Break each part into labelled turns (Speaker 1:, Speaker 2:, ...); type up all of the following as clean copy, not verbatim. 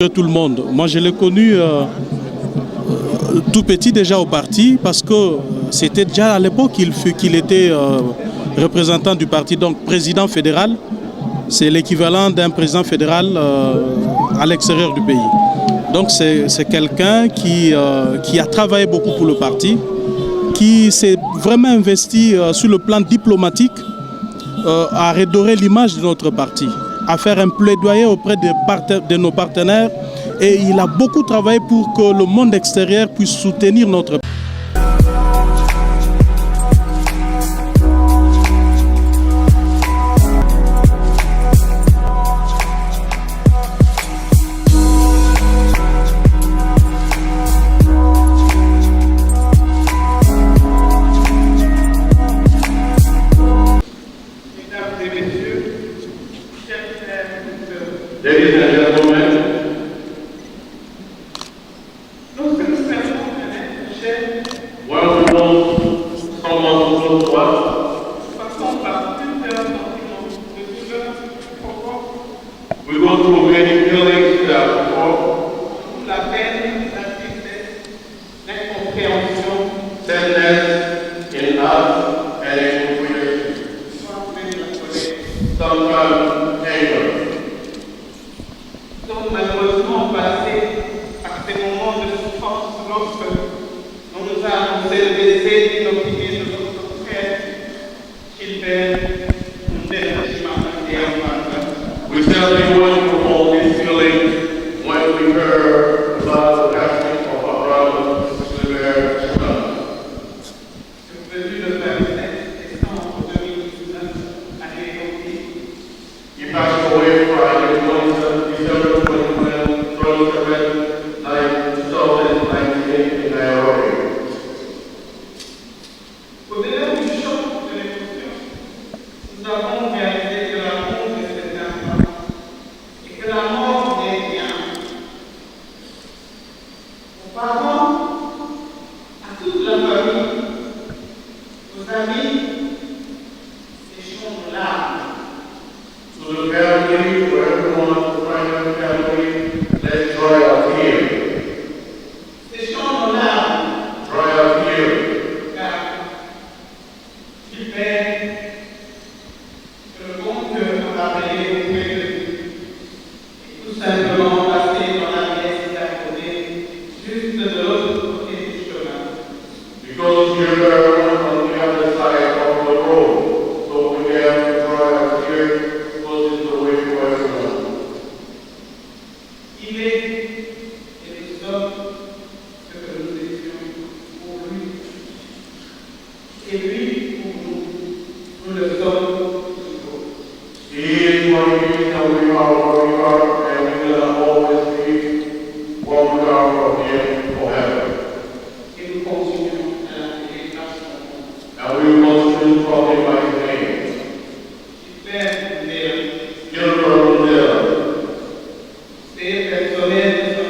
Speaker 1: Tout le monde. Moi, je l'ai connu tout petit déjà au parti parce que c'était déjà à l'époque qu'il était représentant du parti, donc président fédéral. C'est l'équivalent d'un président fédéral à l'extérieur du pays. Donc c'est quelqu'un qui a travaillé beaucoup pour le parti, qui s'est vraiment investi sur le plan diplomatique à redorer l'image de notre parti, à faire un plaidoyer auprès de nos partenaires, et il a beaucoup travaillé pour que le monde extérieur puisse soutenir notre parti.
Speaker 2: Ladies and gentlemen, well known someone close to us. We go through many feelings sadness in us and in creation. Sometimes anger.
Speaker 3: Donc malheureusement passé par ces moments de souffrance lorsque on nous a annoncé le décès inopiné de notre frère Gilbert Ndéla.
Speaker 2: We sadly went through all these feelings when we heard about the passing of our brother Gilbert Ndéla.
Speaker 3: Survenu le 27 décembre 2019 à Nairobi.
Speaker 2: He passed away Friday, December 27, 2019 in Nairobi.
Speaker 3: Au-delà du choc de l'émotion, nous avons réalisé que l'amour de cet enfant et que la mort n'est rien. Aux parents, à toute la famille, aux amis, séchons nos larmes.
Speaker 2: To the family, to everyone, to friends and family, let's dry our tears.
Speaker 3: Séchons nos larmes,
Speaker 2: Dry our tears.
Speaker 3: car Gilbert, que le bon Dieu a rappelé auprès de lui, et tout simplement passé dans la pièce d'à côté, juste de l'autre côté du chemin.
Speaker 2: Because Gilbert went on the other side of the road, so we have to dry our tears, because it's the way for everyone.
Speaker 3: Il est et nous sommes ce que nous étions pour lui. Et lui pour nous, nous le sommes toujours.
Speaker 2: He is what he is, and we are what we are, and we will always be what we are from him forever.
Speaker 3: Et nous continuons à l'appeler par son nom.
Speaker 2: And we will continue to call him by his name.
Speaker 3: Gilbert Ndéla,
Speaker 2: Gilbert Ndéla.
Speaker 3: c'est personnel de son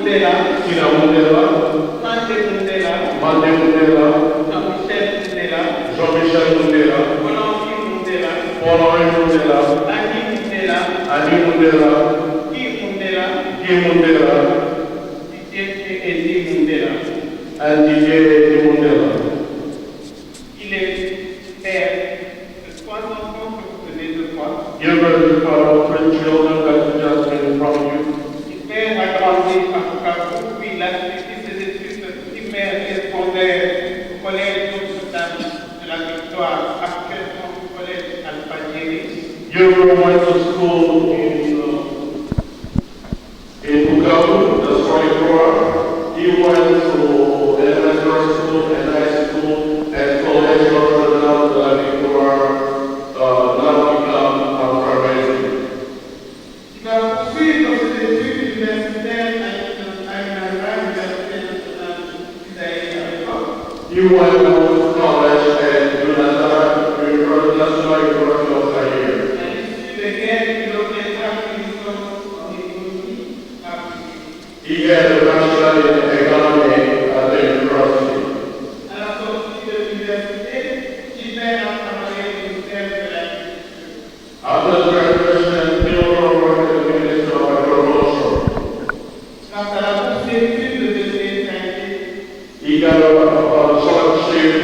Speaker 3: Mundela,
Speaker 2: Tina Mundela,
Speaker 3: Mande Mundela,
Speaker 2: Mande Mundela,
Speaker 3: Jean-Michel Mundela,
Speaker 2: Jean-Michel Mundela,
Speaker 3: Paul-Henri Mundela,
Speaker 2: Paul-Henri Mundela,
Speaker 3: Annie Mundela,
Speaker 2: Annie Mundela,
Speaker 3: Guy Mundela,
Speaker 2: Guy Mundela,
Speaker 3: Didier Edi Mundela.
Speaker 2: and Didier Mundela.
Speaker 3: Il est père de 3 enfants que vous venez de voir.
Speaker 2: Give birth to 3 children that we just been from you.
Speaker 3: Mon père a grandi à Bukavu, puis il a suivi ses études primaires et secondaires au collège Notre-Dame de la Victoire, actuellement au collège Alpha-Diéry.
Speaker 2: You went to school in Bukavu, that's 44. He went to elementary school and high school and college Notre-Dame de la Victoire, now become a primary.
Speaker 3: Il va poursuivre ses études universitaires à l'Université nationale d'Isaïe à l'époque.
Speaker 2: He went to college at National University of Zaire.
Speaker 3: À l'issue des guerres, il obtiendra une licence en économie appliquée.
Speaker 2: He had a bachelor in economy at the university.
Speaker 3: À la sortie de l'université, Gilbert a travaillé au ministère de l'Agriculture.
Speaker 2: After graduation, Theodore worked at the Ministry of Agriculture.
Speaker 3: Grâce à la bourse d'études de l'USAID,
Speaker 2: He got a scholarship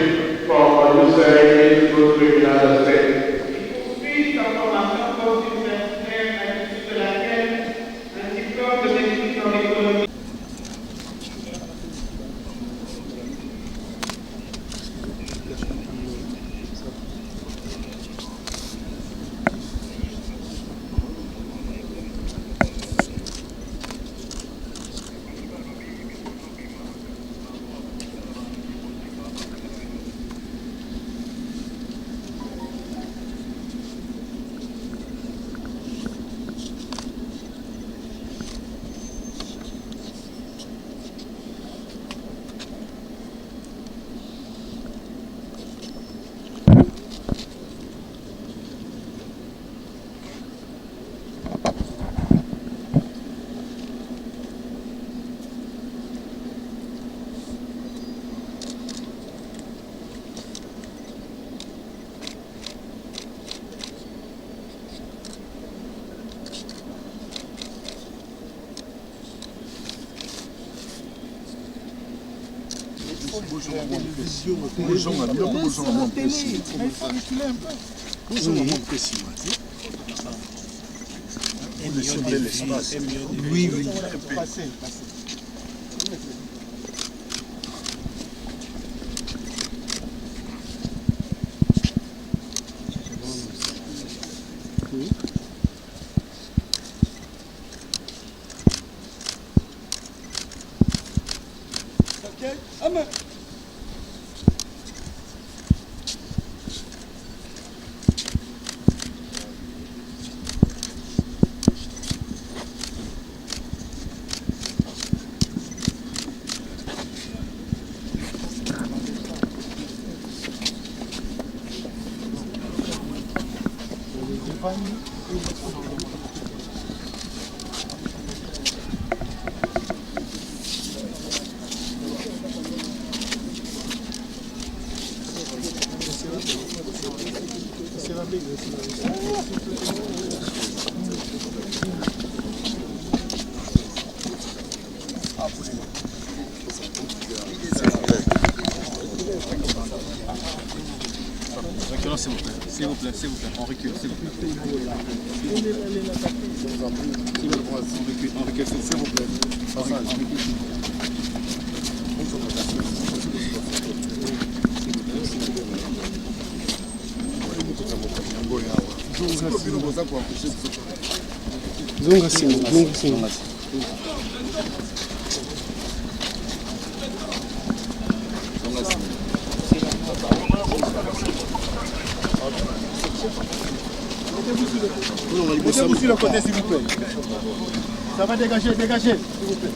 Speaker 2: from USAID to the United States.
Speaker 3: il poursuit sa formation post-universitaire à l'issue de laquelle un diplôme de maîtrise en économie.
Speaker 4: Oui, oui.
Speaker 5: S'il vous plaît, on recule, s'il vous plaît. On recule, s'il vous plaît.
Speaker 4: Zunga simu.
Speaker 5: Mettez-vous sur le côté, s'il vous plaît. Ça va dégager, s'il vous plaît.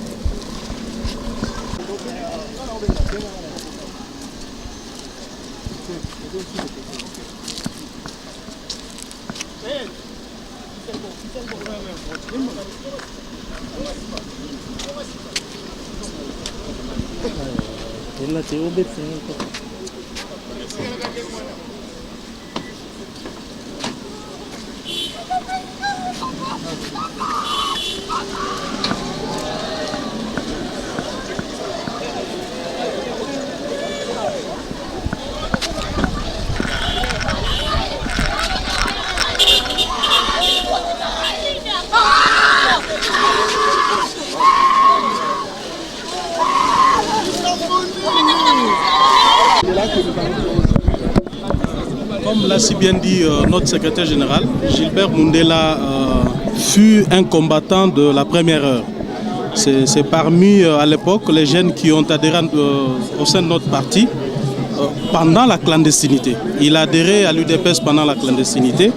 Speaker 1: Comme l'a si bien dit notre secrétaire général, Gilbert Mundela fut un combattant de la première heure. C'est parmi, à l'époque, les jeunes qui ont adhéré au sein de notre parti pendant la clandestinité. Il a adhéré à l'UDPS pendant la clandestinité.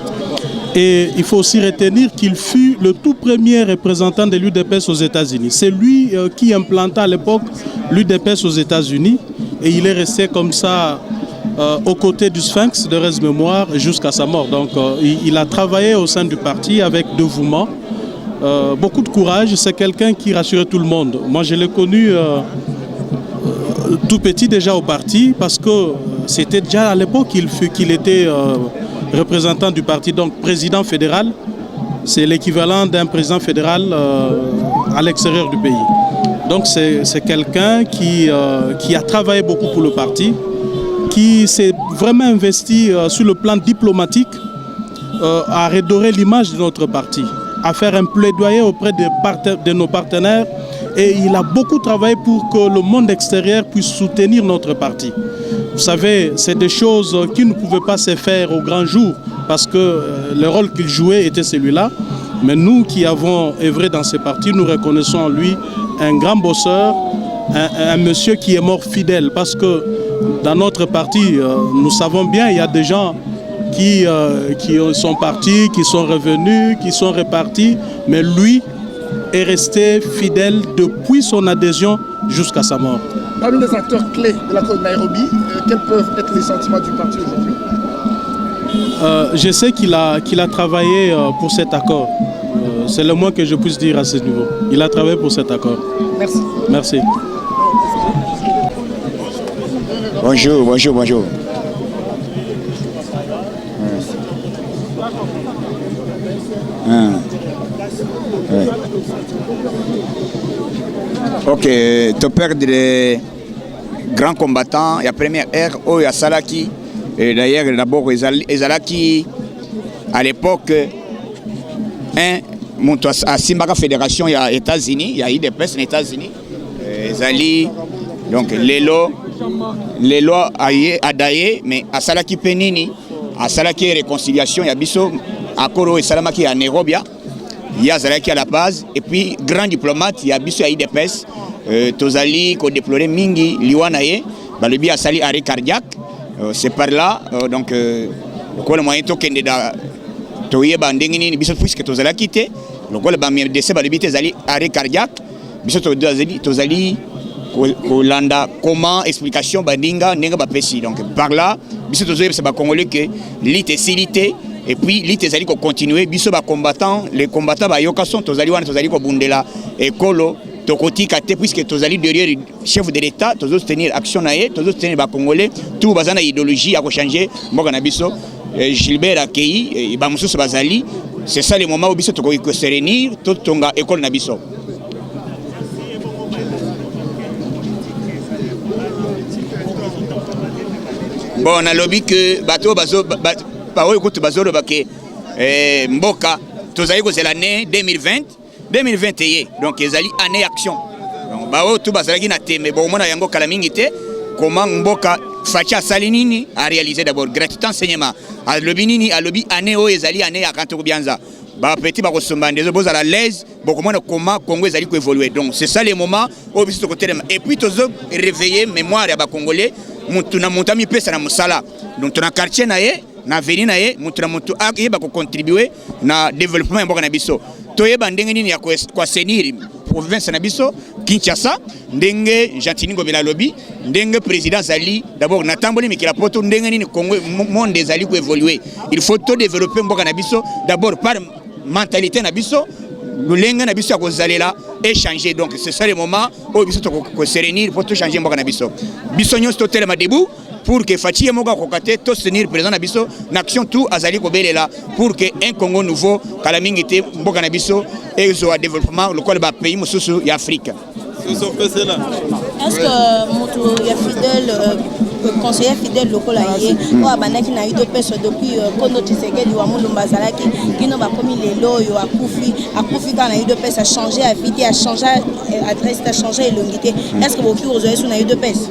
Speaker 1: Et il faut aussi retenir qu'il fut le tout premier représentant de l'UDPS aux États-Unis. C'est lui qui implanta à l'époque l'UDPS aux États-Unis. Et il est resté comme ça aux côtés du Sphinx de Rez Mémoire jusqu'à sa mort. Donc il a travaillé au sein du parti avec dévouement, beaucoup de courage. C'est quelqu'un qui rassurait tout le monde. Moi je l'ai connu tout petit déjà au parti parce que c'était déjà à l'époque qu'il était représentant du parti, donc président fédéral. C'est l'équivalent d'un président fédéral à l'extérieur du pays. Donc c'est quelqu'un qui a travaillé beaucoup pour le parti, qui s'est vraiment investi sur le plan diplomatique à redorer l'image de notre parti, à faire un plaidoyer auprès de nos partenaires. Et il a beaucoup travaillé pour que le monde extérieur puisse soutenir notre parti. Vous savez, c'est des choses qui ne pouvaient pas se faire au grand jour parce que le rôle qu'il jouait était celui-là. Mais nous qui avons œuvré dans ce parti, nous reconnaissons en lui un grand bosseur, un monsieur qui est mort fidèle. Parce que dans notre parti, nous savons bien, il y a des gens qui sont partis, qui sont revenus, qui sont repartis. Mais lui est resté fidèle depuis son adhésion jusqu'à sa mort.
Speaker 5: Parmi les acteurs clés de l'accord de Nairobi, quels peuvent être les sentiments du parti aujourd'hui?
Speaker 1: Je sais qu'il a travaillé pour cet accord. C'est le moins que je puisse dire à ce niveau. Il a travaillé pour cet accord.
Speaker 5: Merci.
Speaker 1: Merci.
Speaker 6: Bonjour, bonjour, bonjour. Ouais. Ok, tu perds des grands combattants. Il y a première ère, il y a Salaki. Et d'ailleurs, d'abord, Ezalaki, à l'époque, à Simbaka Fédération, il y a États-Unis, il y a IDPS aux États-Unis. Ezali, donc Lelo Adaye, mais à Salaki Penini, à Salaki Réconciliation, il y a Bisso, à Koro et Salamaki à Nairobi. Il y a Zalaki à la base, et puis grand diplomate, il y a Bisso à IDPS, Tozali, qui a déploré Mingi, Liwanaye, le bien à Sali arrêt cardiaque. C'est par là, donc, le moyen de Toye Bandengini, Bisso puisque Tozala quitté, le décès de l'habité Zali arrêt cardiaque, Bisso Tozali, Kolanda, comment explication Bandinga, Nenga Bapesi. Donc par là, Bisso Tozali, c'est Congolais que l'ité silité. Et puis, l'ité Zali ko continuer, Bisso ba combattant, les combattants ba yokason, Tozali wan, Tozali ko bundela, et Kolo, Tokoti Kate, puisque Tozali derrière le chef de l'État, Tozo soutenir action naé, Tozo soutenir ba Congolais, tout bazana idéologie a changer, Mogana Bisso, Gilbert Akei, et Bamoussous Bazali, c'est ça le moment où Bisso Toko se réunir, tout tonga école Nabisso. Bon, on a lobby que bateau bazo Paolo écoute bazolo baké Mboka tozali ko c'est l'année 2021 donc ezali année action donc bao tout bazali na teme bon mona yango kala mingi te comment Mboka facha salinini a réalisé d'abord gratuit enseignement a lobby nini a lobby année o ezali année à kanto bianza ba petit ba ko somba ndezo boza la l'aise beaucoup moins comment Congo ezali ko évoluer donc c'est ça les moments au biso côté et puis tozo réveiller mémoire ya ba congolais mutuna montami pesa na musala donc tuna quartier naé na veni naé mutuna mutu akeba ko contribuer na développement mboka na biso toyeba ndenge nini ya kwa senir province na biso Kinshasa ndenge Jantini Ngobela lobby ndenge président Zali d'abord na tamboli mikila poto ndenge nini Congo monde Zali ko évoluer il faut tout développer mboka na biso d'abord par mentalité na biso lulenga na biso akozalela échanger. Donc c'est ça le moment où biso to se réunir pour tout changer mboka na biso. Biso nyonso to telema debout pour que Fatia Moga Kokate to tenir présent na biso n'action tout azali kobelela pour que un Congo nouveau kala mingité mboka na biso et zo développement le ba pays mosusu ya Afrique.
Speaker 7: Est-ce que moto ya fidèle conseiller fidèle local aye o abandaki na UDPS depuis Kondo Tshisekedi wa Mulumba Zalaki kino ba komi lelo yo akufi kana UDPS a changé a vite a changé adresse a changé elongité. Est-ce que boki ozoye sur na UDPS?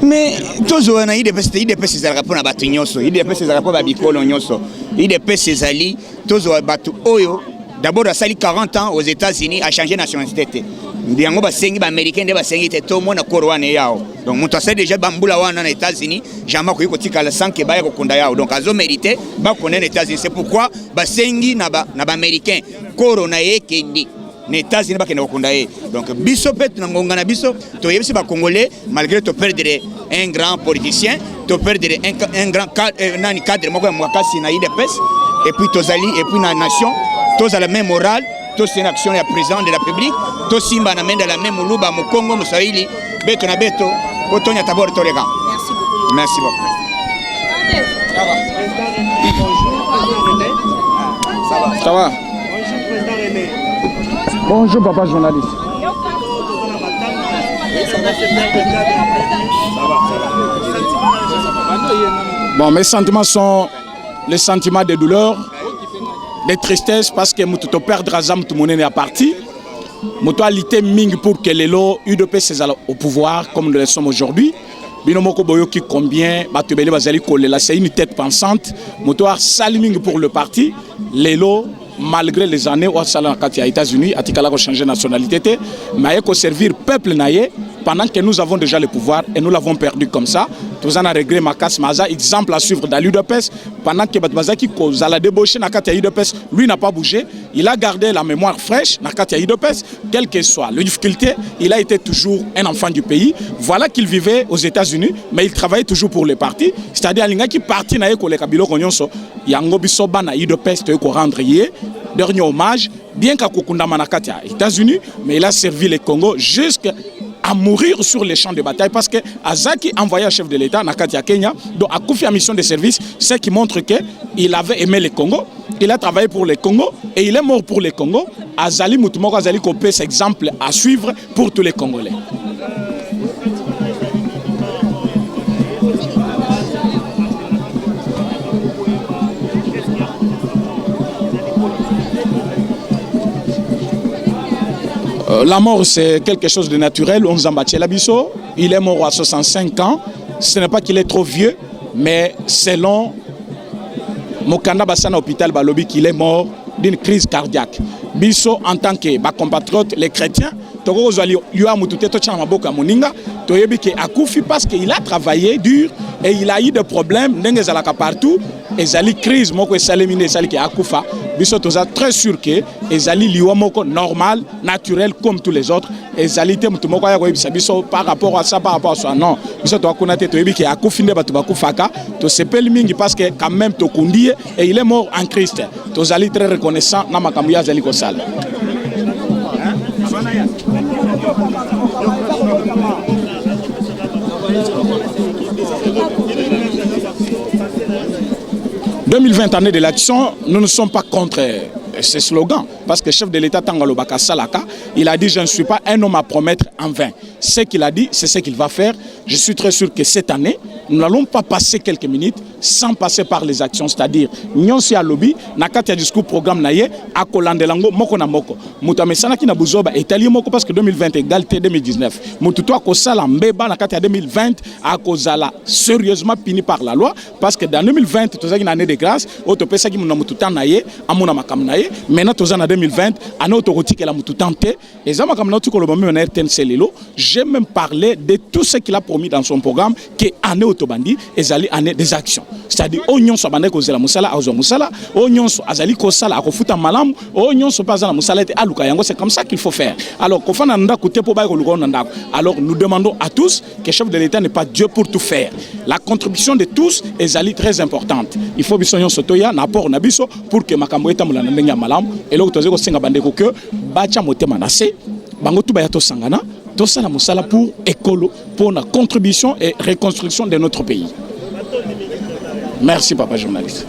Speaker 6: Mais toujours na UDPS ezalaka mpona bato nyonso, UDPS ezalaka mpo babikolo nyonso, UDPS ezali toujours bato oyo d'abord asali 40 ans aux États-Unis a changé nationalité te. Ndiango basengi ba américain de basengi te to mona korwana yao. Donc moto asali déjà bambula wana na États-Unis, jamais ko kotika la sanke ba kokunda yao. Donc azo mérité ba connaître les États-Unis. C'est pourquoi basengi na ba américain korona yekendi. Les États-Unis ba kende kokunda ye. Donc biso pet na ngonga na biso to yebisi ba congolais malgré to perdre un grand politicien, to perdre un grand cadre moko ya mwakasi na UDPS et puis tozali et puis na nation tous à la même morale, tous une action du président de la République, tous simba na menda la même luba mu Congo mu Swahili, beto na beto, otonya tabor torega.
Speaker 7: Merci beaucoup.
Speaker 6: Merci beaucoup. Ça va. Ça va.
Speaker 5: Bonjour président René.
Speaker 8: Bonjour papa journaliste. Bon, mes sentiments sont les sentiments de douleur, de tristesse parce que mutu to perdre azam tout monde est parti. Mutu a lité ming pour que les lots UDPS au pouvoir comme nous le sommes aujourd'hui. Binomoko boyoki combien batubeli bazali kolela, c'est une tête pensante. Mutu a saliming pour le parti. Les lots malgré les années où Salah aux États-Unis a tikala ko changer nationalité mais ko servir peuple naie pendant que nous avons déjà le pouvoir et nous l'avons perdu comme ça. Tous en a regret Makas Maza exemple à suivre dans l'UDPS pendant que Batbazaki cause la débauché na katia UDPS, lui n'a pas bougé, il a gardé la mémoire fraîche na katia UDPS, quelle que soit les difficultés, il a été toujours un enfant du pays. Voilà qu'il vivait aux États-Unis mais il travaillait toujours pour les partis, c'est-à-dire linga qui parti na ko le kabilo konyonso yango bisoba na UDPS to ko rendre hier. Dernier hommage, bien qu'à Kokunda Manakati aux États-Unis, mais il a servi le Congo jusqu'à mourir sur les champs de bataille parce que Azaki envoyé un chef de l'État Nakati à Kenya, donc a confié une mission de service, ce qui montre qu'il avait aimé le Congo, il a travaillé pour le Congo et il est mort pour le Congo. Azali Moutumoko Azali Kopé, c'est exemple à suivre pour tous les Congolais. La mort, c'est quelque chose de naturel. On Zambaché Labisso, il est mort à 65 ans. Ce n'est pas qu'il est trop vieux, mais selon Mokanda Bassana Hôpital Balobi, qu'il est mort d'une crise cardiaque. Bisso, en tant que compatriotes, les chrétiens, parce qu'il a travaillé dur et il a eu des problèmes partout. Et Zali crise moko esalemine Zali qui akufa biso toza très sûr que Zali liwa moko normal naturel comme tous les autres et Zali te mutu moko ya ko ebisa biso par rapport à ça non biso to akuna te to yebi ki akufinde batu bakufaka to sepeli mingi parce que quand même to kundi et il est mort en Christ to Zali très reconnaissant na makambo ya Zali ko sala. « 2020 années de l'action, nous ne sommes pas contre ce slogan. Parce que le chef de l'État, Tangalo Baka Salaka, il a dit « Je ne suis pas un homme à promettre en vain ». Ce qu'il a dit, c'est ce qu'il va faire. Je suis très sûr que cette année, nous n'allons pas passer quelques minutes sans passer par les actions. C'est-à-dire, nous sommes lobby, nous avons un discours programme, nous avons un moko na moko. Nous avons un discours parce que 2020 égalité 2019. Nous avons un 2020 à cause sérieusement puni par la loi. Parce que dans 2020, nous avons une année de grâce. Nous avons maintenant, nous avons en 2020, nous avons j'ai même parlé de tout ce qu'il a promis dans son programme, qui est année Autobandi et Zali année des actions. c'est-à-dire o nyonso abandaki kozela musala azwa musala o nyonso azali kosala akofuta malamu o nyonso pa azala musala ete aluka yango. C'est comme ça qu'il faut faire. Alors kofana ndako te po ba ko luka ndako. Alors nous demandons à tous que le chef de l'État n'est pas Dieu pour tout faire. La contribution de tous est très importante. Il faut biso nyonso toya na apport na biso pour que makambo eta mulana ndenge malamu et là toze ko senga bandeko que bacha motema na se bango tu ba ya to sangana to sala musala pour écolo pour la contribution et reconstruction de notre pays. Merci papa journaliste.